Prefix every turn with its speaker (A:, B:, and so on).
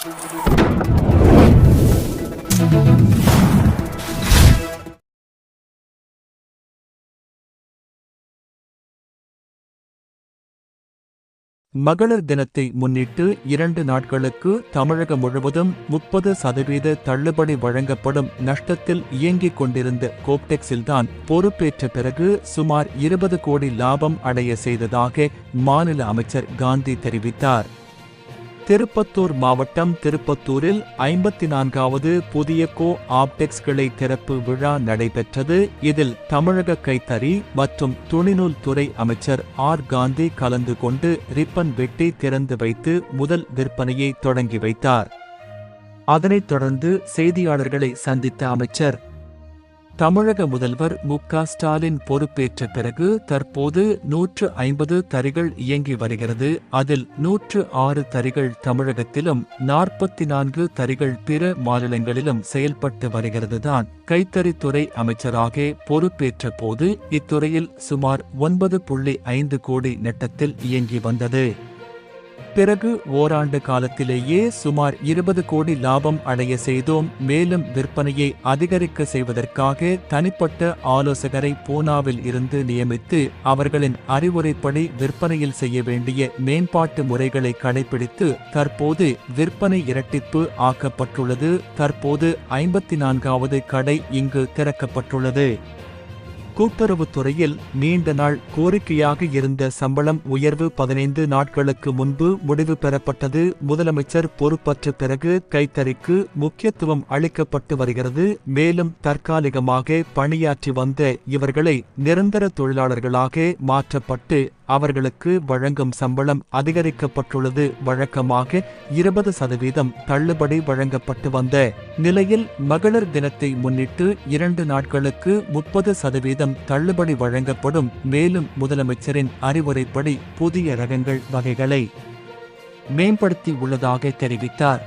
A: மகளிர் தினத்தை முன்னிட்டு 2 நாட்களுக்கு தமிழகம் முழுவதும் 30% தள்ளுபடி வழங்கப்படும் நஷ்டத்தில் இயங்கிக் கொண்டிருந்த கோப்டெக்ஸில்தான் பொறுப்பேற்ற பிறகு சுமார் 20 கோடி லாபம் அடைய செய்ததாக மாநில அமைச்சர் காந்தி தெரிவித்தார். திருப்பத்தூர் மாவட்டம் திருப்பத்தூரில் 54வது புதிய கோ-ஆப்டெக்ஸ் கிளை திறப்பு விழா நடைபெற்றது. இதில் தமிழக கைத்தறி மற்றும் துணிநூல் துறை அமைச்சர் ஆர். காந்தி கலந்து கொண்டு ரிப்பன் வெட்டி திறந்து வைத்து முதல் விற்பனையை தொடங்கி வைத்தார். அதனைத் தொடர்ந்து செய்தியாளர்களை சந்தித்த அமைச்சர், தமிழக முதல்வர் மு.க. ஸ்டாலின் பொறுப்பேற்ற பிறகு தற்போது 150 தறிகள் இயங்கி வருகிறது. அதில் 106 தறிகள் தமிழகத்திலும் 44 தறிகள் பிற மாநிலங்களிலும் செயல்பட்டு வருகிறதுதான். கைத்தறித்துறை அமைச்சராக பொறுப்பேற்ற போது இத்துறையில் சுமார் 9.5 கோடி நட்டத்தில் இயங்கி வந்தது. பிறகு ஓராண்டு காலத்திலேயே சுமார் 20 கோடி லாபம் அடைய செய்தோம். மேலும் விற்பனையை அதிகரிக்க செய்வதற்காக தனிப்பட்ட ஆலோசகரை பூனாவில் இருந்து நியமித்து அவர்களின் அறிவுரைப்படி விற்பனையில் செய்ய வேண்டிய மேம்பாட்டு முறைகளை கடைபிடித்து தற்போது விற்பனை இரட்டிப்பு ஆக்கப்பட்டுள்ளது. தற்போது 54வது கடை இங்கு திறக்கப்பட்டுள்ளது. கூட்டுறவுத்துறையில் நீண்ட நாள் கோரிக்கையாக இருந்த சம்பளம் உயர்வு 15 நாட்களுக்கு முன்பு முடிவு பெறப்பட்டது. முதலமைச்சர் பொறுப்பற்ற பிறகு கைத்தறிக்கு முக்கியத்துவம் அளிக்கப்பட்டு வருகிறது. மேலும் தற்காலிகமாக பணியாற்றி வந்த இவர்களை நிரந்தர தொழிலாளர்களாக மாற்றப்பட்டு அவர்களுக்கு வழங்கும் சம்பளம் அதிகரிக்கப்பட்டுள்ளது. வழக்கமாக 20% தள்ளுபடி வழங்கப்பட்டு வந்த நிலையில் மகளிர் தினத்தை முன்னிட்டு 2 நாட்களுக்கு 30% தள்ளுபடி வழங்கப்படும். மேலும் முதலமைச்சரின் அறிவுரைப்படி புதிய ரகங்கள் வகைகளை மேம்படுத்தி உள்ளதாக தெரிவித்தார்.